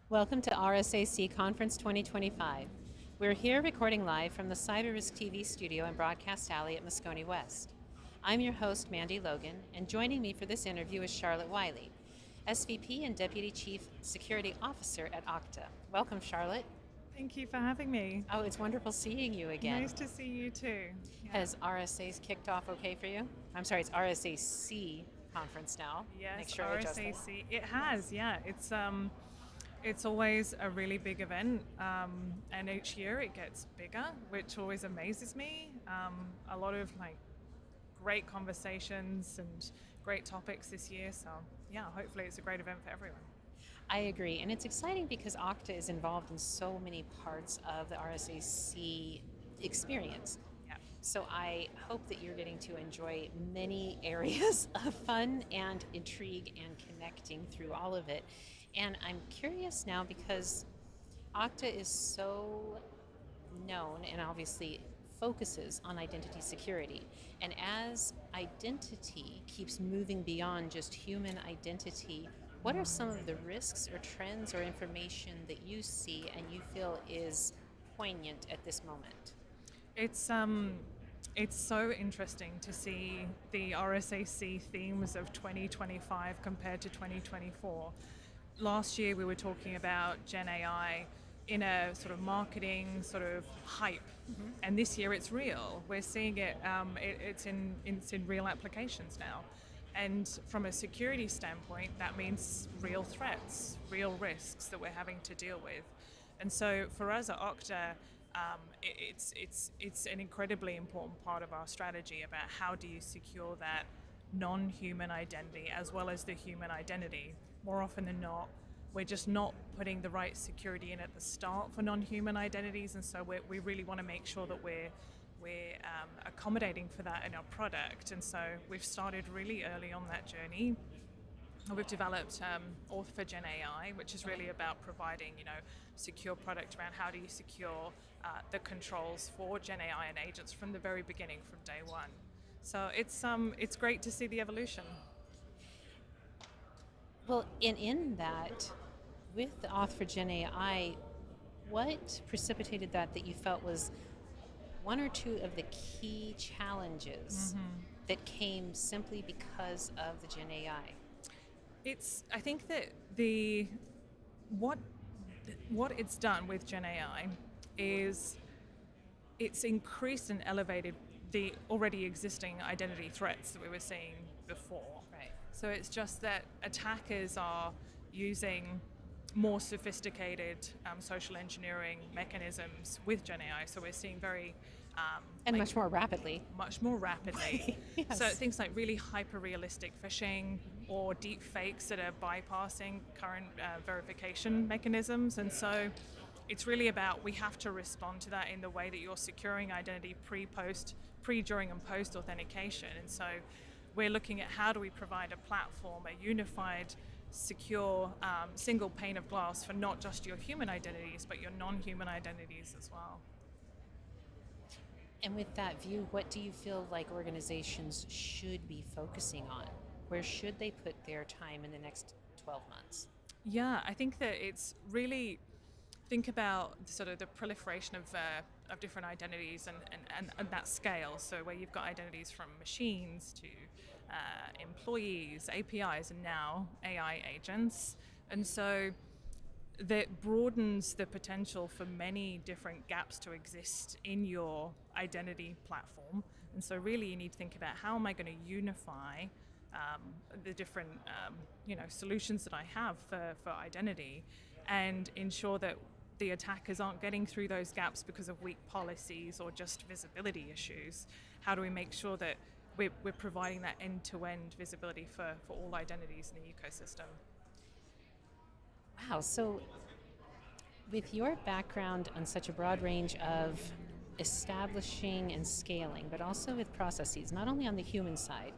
Welcome to RSAC Conference 2025. We're here recording live from the Cyber Risk TV studio and broadcast alley at Moscone West. I'm your host, Mandy Logan, and joining me for this interview is Charlotte Wylie, SVP and Deputy Chief Security Officer at Okta. Welcome, Charlotte. Thank you for having me. Oh, it's wonderful seeing you again. Nice to see you too. Yeah. Has RSA's kicked off okay for you? I'm sorry, it's RSAC conference now. Yes, Make sure I adjust that. RSAC. It has, yeah. It's always a really big event, and each year it gets bigger, which always amazes me. A lot of great conversations and great topics this year. So yeah, hopefully it's a great event for everyone. I agree, and it's exciting because Okta is involved in so many parts of the RSAC experience. Yeah. So I hope that you're getting to enjoy many areas of fun and intrigue and connecting through all of it. And I'm curious now because Okta is so known and obviously focuses on identity security. And as identity keeps moving beyond just human identity, what are some of the risks or trends or information that you see and you feel is poignant at this moment? It's so interesting to see the RSAC themes of 2025 compared to 2024. Last year we were talking about Gen AI in a sort of marketing sort of hype, and this year it's real. We're seeing it. It's in real applications now. And from a security standpoint, that means real threats, real risks that we're having to deal with. And so for us at Okta, it's an incredibly important part of our strategy about how do you secure that non-human identity as well as the human identity. More often than not, we're just not putting the right security in at the start for non-human identities, and so we really want to make sure that we're accommodating for that in our product. And so we've started really early on that journey. We've developed Auth for Gen AI, which is really about providing, secure product around how do you secure the controls for Gen AI and agents from the very beginning, from day one. So it's great to see the evolution. Well, in that, with the Auth for Gen AI, what precipitated that you felt was one or two of the key challenges that came simply because of the Gen AI? I think that what it's done with Gen AI is it's increased and elevated the already existing identity threats that we were seeing before. Right. So it's just that attackers are using more sophisticated social engineering mechanisms with Gen AI. So we're seeing Much more rapidly. Much more rapidly. Yes. So things like really hyper-realistic phishing or deep fakes that are bypassing current verification mechanisms. And so it's really about we have to respond to that in the way that you're securing identity pre, during, and post authentication. And so we're looking at how do we provide a platform, a unified, secure, single pane of glass for not just your human identities, but your non-human identities as well. And with that view, what do you feel like organizations should be focusing on? Where should they put their time in the next 12 months? Yeah, I think that it's really think about sort of the proliferation of different identities and that scale. So where you've got identities from machines to employees, APIs, and now AI agents. And so that broadens the potential for many different gaps to exist in your identity platform. And so really you need to think about how am I going to unify the different solutions that I have for identity and ensure that the attackers aren't getting through those gaps because of weak policies or just visibility issues. How do we make sure that we're providing that end-to-end visibility for all identities in the ecosystem? Wow, so with your background on such a broad range of establishing and scaling, but also with processes, not only on the human side,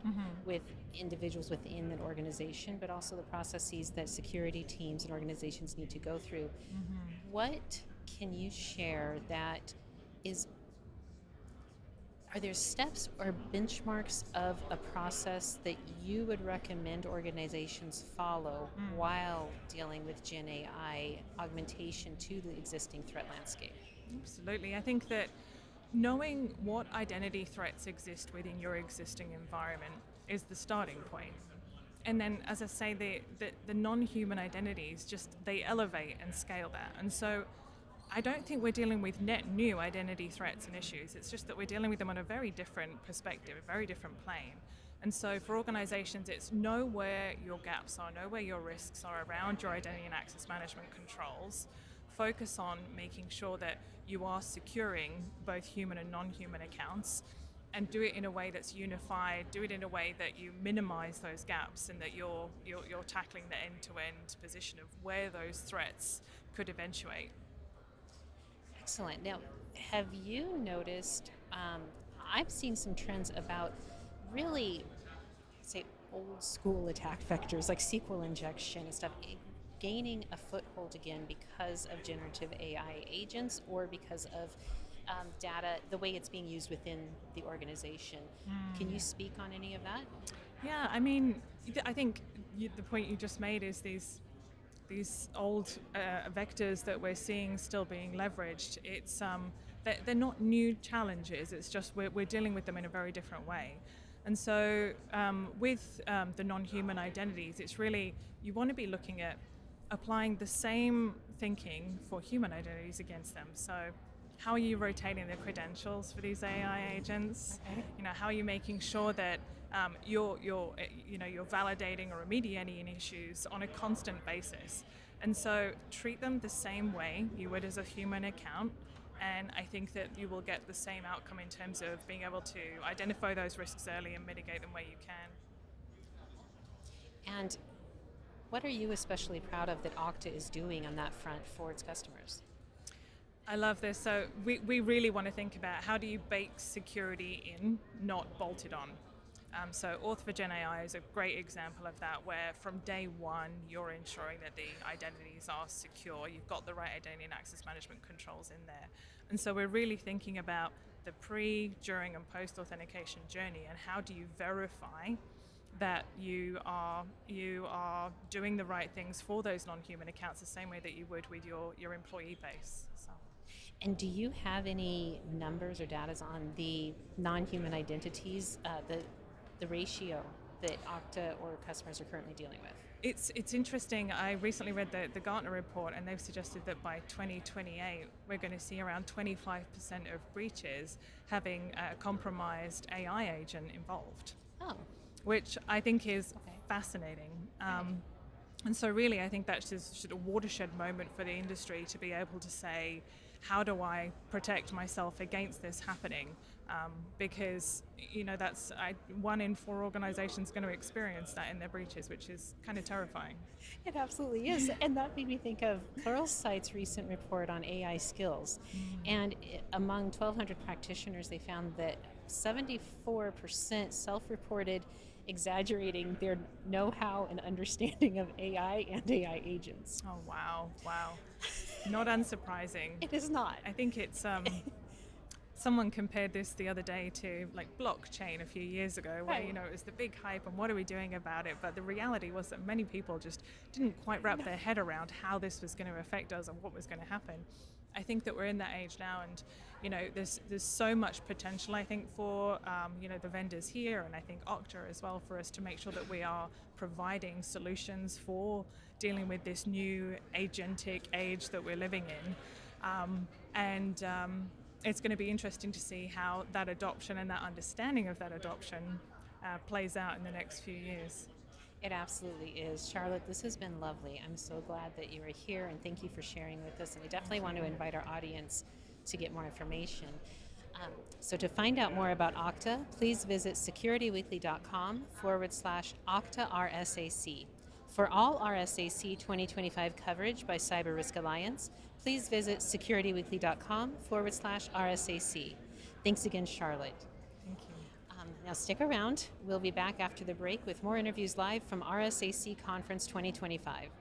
with individuals within an organization, but also the processes that security teams and organizations need to go through. What can you share that is Are there steps or benchmarks of a process that you would recommend organizations follow while dealing with Gen AI augmentation to the existing threat landscape? Absolutely. I think that knowing what identity threats exist within your existing environment is the starting point. And then, as I say, the non-human identities just they elevate and scale that. And so I don't think we're dealing with net new identity threats and issues. It's just that we're dealing with them on a very different perspective, a very different plane. And so for organizations, it's know where your gaps are, know where your risks are around your identity and access management controls. Focus on making sure that you are securing both human and non-human accounts, and do it in a way that's unified, do it in a way that you minimize those gaps and that you're tackling the end-to-end position of where those threats could eventuate. Excellent. Now, have you noticed? I've seen some trends about really, say, old school attack vectors like SQL injection and stuff gaining a foothold again because of generative AI agents or because of data, the way it's being used within the organization. Can you speak on any of that? Yeah, I mean, I think the point you just made is these old vectors that we're seeing still being leveraged. It's they're not new challenges. It's just we're dealing with them in a very different way. And so with the non-human identities, it's really you want to be looking at applying the same thinking for human identities against them. So how are you rotating the credentials for these AI agents? Okay. How are you making sure that you're validating or remediating issues on a constant basis? And so treat them the same way you would as a human account. And I think that you will get the same outcome in terms of being able to identify those risks early and mitigate them where you can. And what are you especially proud of that Okta is doing on that front for its customers? I love this. So we really want to think about how do you bake security in, not bolt it on. So Auth for Gen AI is a great example of that, where from day one, you're ensuring that the identities are secure. You've got the right identity and access management controls in there. And so we're really thinking about the pre, during, and post-authentication journey, and how do you verify that you are doing the right things for those non-human accounts the same way that you would with your employee base. So. And do you have any numbers or data on the non-human identities, the ratio that Okta or customers are currently dealing with? It's interesting. I recently read the Gartner report, and they've suggested that by 2028, we're going to see around 25% of breaches having a compromised AI agent involved. Oh. Which I think is Okay. fascinating. Right. And so really, I think that's just a watershed moment for the industry to be able to say, how do I protect myself against this happening? Because that's 1 in 4 organizations going to experience that in their breaches, which is kind of terrifying. It absolutely is. And that made me think of Pluralsight's recent report on AI skills. And among 1,200 practitioners, they found that 74% self-reported exaggerating their know-how and understanding of AI and AI agents. Oh, wow. Not unsurprising. It is not. I think it's someone compared this the other day to like blockchain a few years ago, where Right. it was the big hype and what are we doing about it, but the reality was that many people just didn't quite wrap their head around how this was going to affect us and what was going to happen. I think that we're in that age now, and there's so much potential, I think, for the vendors here, and I think Okta as well, for us to make sure that we are providing solutions for dealing with this new agentic age that we're living in. It's going to be interesting to see how that adoption and that understanding of that adoption plays out in the next few years. It absolutely is. Charlotte, this has been lovely. I'm so glad that you are here, and thank you for sharing with us. And I definitely want to invite our audience to get more information. So to find out more about Okta, please visit securityweekly.com/Okta RSAC. For all RSAC 2025 coverage by Cyber Risk Alliance, please visit securityweekly.com/RSAC. Thanks again, Charlotte. Thank you. Now stick around. We'll be back after the break with more interviews live from RSAC Conference 2025.